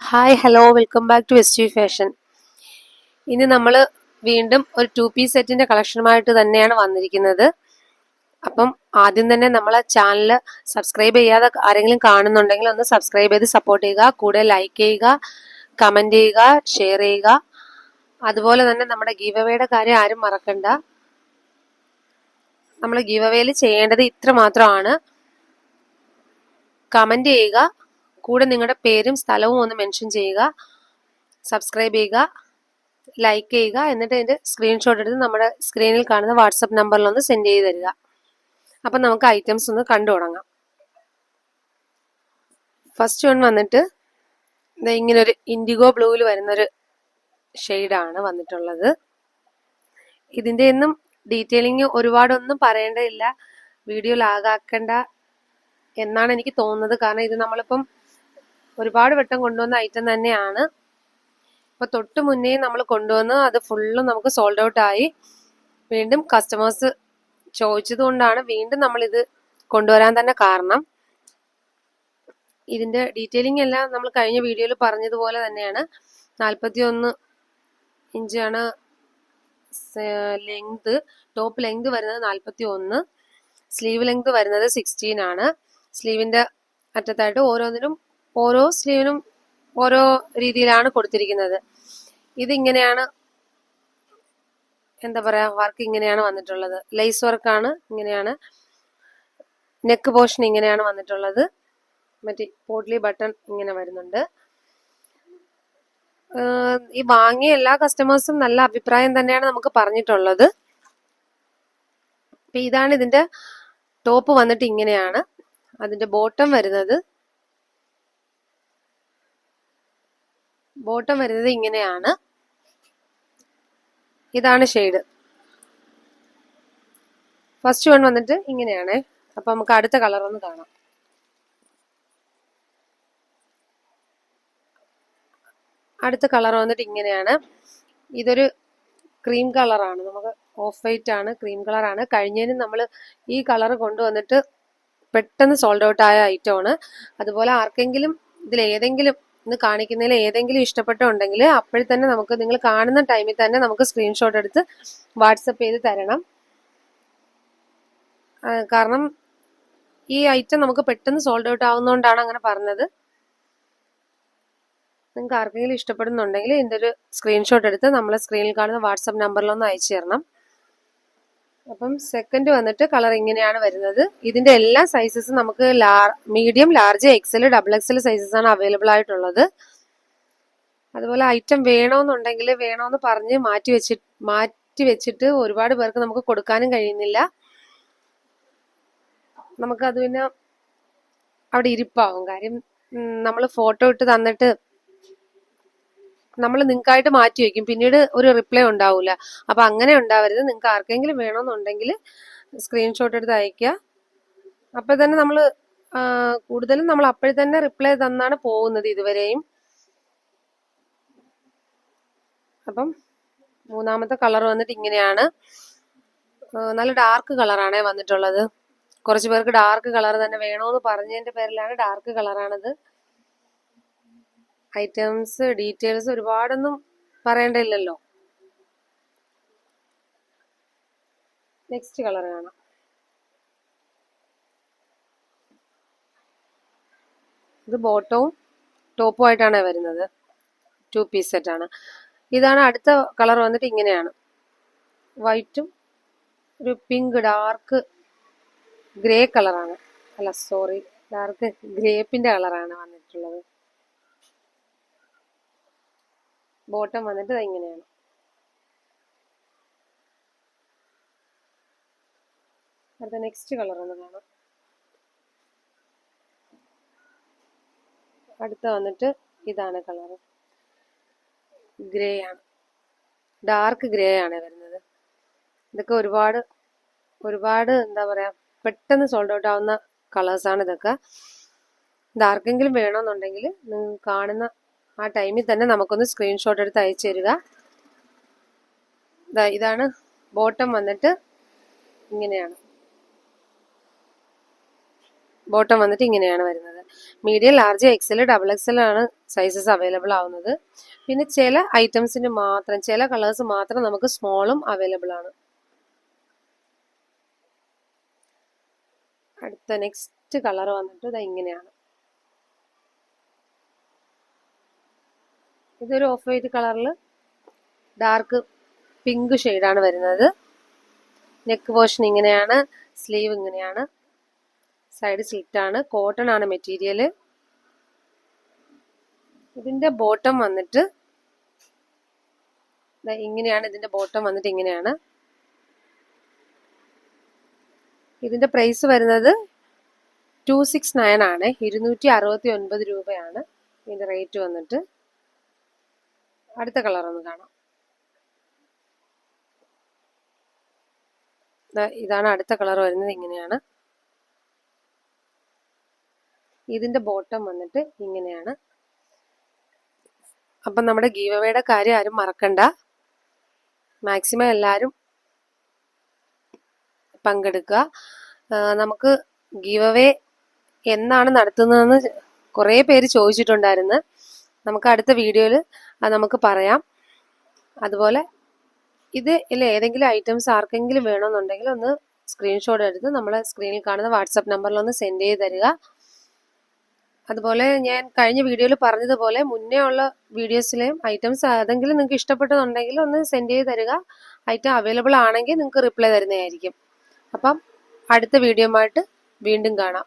Hi hello welcome back to S U fashion. ഇനി നമ്മൾ വീണ്ടും ഒരു 2 പീസ് സെറ്റിന്റെ കളക്ഷനുമായിട്ട് തന്നെയാണ് വന്നിരിക്കുന്നത്. അപ്പം ആദ്യം തന്നെ നമ്മളെ ചാനൽ സബ്സ്ക്രൈബ് ചെയ്യാതെ ആരെങ്കിലും കാണുന്നുണ്ടെങ്കിൽ ഒന്ന് സബ്സ്ക്രൈബ് ചെയ്ത് സപ്പോർട്ട് ചെയ്യുക. കൂടെ ലൈക്ക് ചെയ്യുക, കമന്റ് ചെയ്യുക, ഷെയർ ചെയ്യുക. അതുപോലെ തന്നെ നമ്മുടെ ഗീവ് അവേയുടെ കാര്യം ആരും മറക്കണ്ട. നമ്മൾ ഗീവ് അവേയിൽ ചെയ്യേണ്ടത് ഇത്ര മാത്രമാണ്. കമന്റ് ചെയ്യുക, കൂടെ നിങ്ങളുടെ പേരും സ്ഥലവും ഒന്ന് മെൻഷൻ ചെയ്യുക, സബ്സ്ക്രൈബ് ചെയ്യുക, ലൈക്ക് ചെയ്യുക. എന്നിട്ട് അതിന്റെ സ്ക്രീൻഷോട്ട് എടുത്ത് നമ്മുടെ സ്ക്രീനിൽ കാണുന്ന വാട്സപ്പ് നമ്പറിൽ ഒന്ന് സെൻഡ് ചെയ്ത് തരിക. അപ്പം നമുക്ക് ഐറ്റംസ് ഒന്ന് കണ്ടു തുടങ്ങാം. ഫസ്റ്റ് വൺ വന്നിട്ട് ഇങ്ങനെ ഒരു ഇൻഡിഗോ ബ്ലൂവിൽ വരുന്നൊരു ഷെയ്ഡാണ് വന്നിട്ടുള്ളത്. ഇതിന്റെ ഒന്നും ഡീറ്റെയിലിംഗ് ഒരുപാടൊന്നും പറയേണ്ടതില്ല, വീഡിയോ ലാഗാക്കണ്ട എന്നാണ് എനിക്ക് തോന്നുന്നത്. കാരണം ഇത് നമ്മളിപ്പം ഒരുപാട് വട്ടം കൊണ്ടുവന്ന ഐറ്റം തന്നെയാണ്. ഇപ്പൊ തൊട്ട് മുന്നേ നമ്മൾ കൊണ്ടുവന്ന് അത് ഫുള്ളും നമുക്ക് സോൾഡ് ഔട്ട് ആയി. വീണ്ടും കസ്റ്റമേഴ്സ് ചോദിച്ചത് കൊണ്ടാണ് വീണ്ടും നമ്മൾ ഇത് കൊണ്ടുവരാൻ തന്നെ കാരണം. ഇതിന്റെ ഡീറ്റെയിലിംഗ് എല്ലാം നമ്മൾ കഴിഞ്ഞ വീഡിയോയിൽ പറഞ്ഞതുപോലെ തന്നെയാണ്. 41 ഇഞ്ചാണ് ലെങ്ത്, ടോപ്പ് ലെങ്ത് വരുന്നത് 41, സ്ലീവ് ലെങ്ത് വരുന്നത് 16 ആണ്. സ്ലീവിന്റെ അറ്റത്തായിട്ട് ഓരോന്നിനും ഓരോ സ്ലീവിനും ഓരോ രീതിയിലാണ് കൊടുത്തിരിക്കുന്നത്. ഇതിങ്ങനെയാണ്, എന്താ പറയാ, വർക്ക് ഇങ്ങനെയാണ് വന്നിട്ടുള്ളത്. ലേസ് വർക്കാണ്, ഇങ്ങനെയാണ്. നെക്ക് പോർഷൻ ഇങ്ങനെയാണ് വന്നിട്ടുള്ളത്. മറ്റേ പോട്ട്ലി ബട്ടൺ ഇങ്ങനെ വരുന്നുണ്ട്. ഈ വാങ്ങിയ എല്ലാ കസ്റ്റമേഴ്സും നല്ല അഭിപ്രായം തന്നെയാണ് നമുക്ക് പറഞ്ഞിട്ടുള്ളത്. അപ്പൊ ഇതാണ് ഇതിന്റെ ടോപ്പ് വന്നിട്ട് ഇങ്ങനെയാണ്. അതിന്റെ ബോട്ടം വരുന്നത് ഇങ്ങനെയാണ്. ഇതാണ് ഷെയ്ഡ്. ഫസ്റ്റ് വൺ വന്നിട്ട് ഇങ്ങനെയാണ്. അപ്പൊ നമുക്ക് അടുത്ത കളർ ഒന്ന് കാണാം. അടുത്ത കളർ വന്നിട്ട് ഇങ്ങനെയാണ്. ഇതൊരു ക്രീം കളറാണ്, നമുക്ക് ഓഫ് വൈറ്റ് ആണ്, ക്രീം കളറാണ്. കഴിഞ്ഞതിന് നമ്മൾ ഈ കളർ കൊണ്ടുവന്നിട്ട് പെട്ടെന്ന് സോൾഡ് ഔട്ട് ആയ ഐറ്റമാണ്. അതുപോലെ ആർക്കെങ്കിലും ഇതിൽ ഏതെങ്കിലും ഇന്ന് കാണിക്കുന്നതിൽ ഏതെങ്കിലും ഇഷ്ടപ്പെട്ടുണ്ടെങ്കിൽ അപ്പോഴേ തന്നെ നമുക്ക്, നിങ്ങൾ കാണുന്ന ടൈമിൽ തന്നെ നമുക്ക് സ്ക്രീൻഷോട്ട് എടുത്ത് വാട്സപ്പ് ചെയ്ത് തരണം. കാരണം ഈ ഐറ്റം നമുക്ക് പെട്ടെന്ന് സോൾഡ് ഔട്ട് ആവുന്നതുകൊണ്ടാണ് അങ്ങനെ പറഞ്ഞത്. നിങ്ങൾക്ക് ആർക്കെങ്കിലും ഇഷ്ടപ്പെടുന്നുണ്ടെങ്കിൽ ഇതിന്റെ ഒരു സ്ക്രീൻഷോട്ട് എടുത്ത് നമ്മളെ സ്ക്രീനിൽ കാണുന്ന വാട്സപ്പ് നമ്പറിലൊന്ന് അയച്ചു തരണം. അപ്പം സെക്കൻഡ് വന്നിട്ട് കളർ ഇങ്ങനെയാണ് വരുന്നത്. ഇതിന്റെ എല്ലാ സൈസസും നമുക്ക് medium, large, XL, double XL sizes ആണ് അവൈലബിൾ ആയിട്ടുള്ളത്. അതുപോലെ ഐറ്റം വേണമെന്ന് പറഞ്ഞ് മാറ്റി വെച്ചിട്ട് ഒരുപാട് പേർക്ക് നമുക്ക് കൊടുക്കാനും കഴിയുന്നില്ല. നമുക്കത് പിന്നെ അവിടെ ഇരിപ്പാവും. കാര്യം നമ്മൾ ഫോട്ടോ ഇട്ട് തന്നിട്ട് നമ്മൾ നിങ്ങൾക്കായിട്ട് മാറ്റി വെക്കും, പിന്നീട് ഒരു റിപ്ലൈ ഉണ്ടാവില്ല. അപ്പൊ അങ്ങനെ ഉണ്ടാവരുത്. നിങ്ങൾക്ക് ആർക്കെങ്കിലും വേണമെന്നുണ്ടെങ്കിൽ സ്ക്രീൻഷോട്ട് എടുത്ത് അയക്കുക. അപ്പൊ തന്നെ നമ്മൾ കൂടുതലും നമ്മൾ അപ്പോഴേ തന്നെ റിപ്ലൈ തന്നാണ് പോകുന്നത് ഇതുവരെയും. അപ്പം മൂന്നാമത്തെ കളർ വന്നിട്ട് ഇങ്ങനെയാണ്. നല്ല ഡാർക്ക് കളറാണ് വന്നിട്ടുള്ളത്. കുറച്ചു പേർക്ക് ഡാർക്ക് കളർ തന്നെ വേണമെന്ന് പറഞ്ഞതിന്റെ പേരിലാണ് ഡാർക്ക് കളറാണത്. ഐറ്റംസ് ഡീറ്റെയിൽസ് ഒരുപാടൊന്നും പറയേണ്ടതില്ലല്ലോ. നെക്സ്റ്റ് കളർ കാണാം. ഇത് ബോട്ടവും ടോപ്പും ആയിട്ടാണ് വരുന്നത്. 2 പീസ് സെറ്റ് ആണ്. ഇതാണ് അടുത്ത കളർ വന്നിട്ട് ഇങ്ങനെയാണ്. വൈറ്റും ഒരു പിങ്ക് ഡാർക്ക് ഗ്രേ കളറാണ്, അല്ല സോറി, ഡാർക്ക് ഗ്രേപ്പിന്റെ കളറാണ് വന്നിട്ടുള്ളത്. ബോട്ടം വന്നിട്ട് ഇങ്ങനെയാണ്. അടുത്ത നെക്സ്റ്റ് കളർ ഒന്ന് കാണാം. അടുത്ത വന്നിട്ട് ഇതാണ് കളർ, ഗ്രേ ആണ്, ഡാർക്ക് ഗ്രേ ആണ് വരുന്നത്. ഇതൊക്കെ ഒരുപാട് എന്താ പറയാ, പെട്ടെന്ന് സോൾഡ് ഔട്ട് ആവുന്ന കളേഴ്സാണ് ഇതൊക്കെ. ഇതാർക്കെങ്കിലും വേണമെന്നുണ്ടെങ്കിൽ നിങ്ങൾ കാണുന്ന ആ ടൈമിൽ തന്നെ നമുക്കൊന്ന് സ്ക്രീൻഷോട്ട് എടുത്ത് അയച്ചു തരിക. ഇതാണ് ബോട്ടം വന്നിട്ട് ഇങ്ങനെയാണ്. ബോട്ടം വന്നിട്ട് ഇങ്ങനെയാണ് വരുന്നത്. Medium, large, XL, double XL ആണ് സൈസസ് അവൈലബിൾ ആവുന്നത്. പിന്നെ ചില ഐറ്റംസിന് മാത്രം, ചില കളേഴ്സ് മാത്രം നമുക്ക് സ്മോളും അവൈലബിൾ ആണ്. അടുത്ത നെക്സ്റ്റ് കളർ വന്നിട്ട് ഇത് ഇങ്ങനെയാണ്. ഇതൊരു ഓഫ് വൈറ്റ് കളറിൽ ഡാർക്ക് പിങ്ക് ഷെയ്ഡാണ് വരുന്നത്. നെക്ക് പോർഷൻ ഇങ്ങനെയാണ്, സ്ലീവ് ഇങ്ങനെയാണ്, സൈഡ് സ്ലിറ്റ് ആണ്, കോട്ടൺ ആണ് മെറ്റീരിയൽ. ഇതിന്റെ ബോട്ടം വന്നിട്ട് ഇങ്ങനെയാണ്. ഇതിന്റെ ബോട്ടം വന്നിട്ട് ഇങ്ങനെയാണ്. ഇതിന്റെ പ്രൈസ് വരുന്നത് 269 ആണ്. 269 രൂപയാണ് ഇതിന്റെ റേറ്റ് വന്നിട്ട്. അടുത്ത കളർ ഒന്ന് കാണാം. ഇതാണ് അടുത്ത കളർ വരുന്നത്, ഇങ്ങനെയാണ്. ഇതിന്റെ ബോട്ടം വന്നിട്ട് ഇങ്ങനെയാണ്. അപ്പം നമ്മുടെ ഗീവ് അവേയുടെ കാര്യം ആരും മറക്കണ്ട. മാക്സിമം എല്ലാവരും പങ്കെടുക്കുക. നമുക്ക് ഗീവ് അവേ എന്നാണ് നടത്തുന്നതെന്ന് കുറേ പേര് ചോദിച്ചിട്ടുണ്ടായിരുന്നു. നമുക്ക് അടുത്ത വീഡിയോയിൽ അത് നമുക്ക് പറയാം. അതുപോലെ ഇത് ഏതെങ്കിലും ഐറ്റംസ് ആർക്കെങ്കിലും വേണമെന്നുണ്ടെങ്കിൽ ഒന്ന് സ്ക്രീൻഷോട്ട് എടുത്ത് നമ്മളെ സ്ക്രീനിൽ കാണുന്ന വാട്സപ്പ് നമ്പറിൽ ഒന്ന് സെൻഡ് ചെയ്ത് തരിക. അതുപോലെ ഞാൻ കഴിഞ്ഞ വീഡിയോയിൽ പറഞ്ഞതുപോലെ മുന്നേ ഉള്ള വീഡിയോസിലെയും ഐറ്റംസ് ഏതെങ്കിലും നിങ്ങൾക്ക് ഇഷ്ടപ്പെട്ടതുണ്ടെങ്കിൽ ഒന്ന് സെൻഡ് ചെയ്ത് തരിക. ഐറ്റം അവൈലബിൾ ആണെങ്കിൽ നിങ്ങൾക്ക് റിപ്ലൈ തരുന്നതായിരിക്കും. അപ്പം അടുത്ത വീഡിയോയുമായിട്ട് വീണ്ടും കാണാം.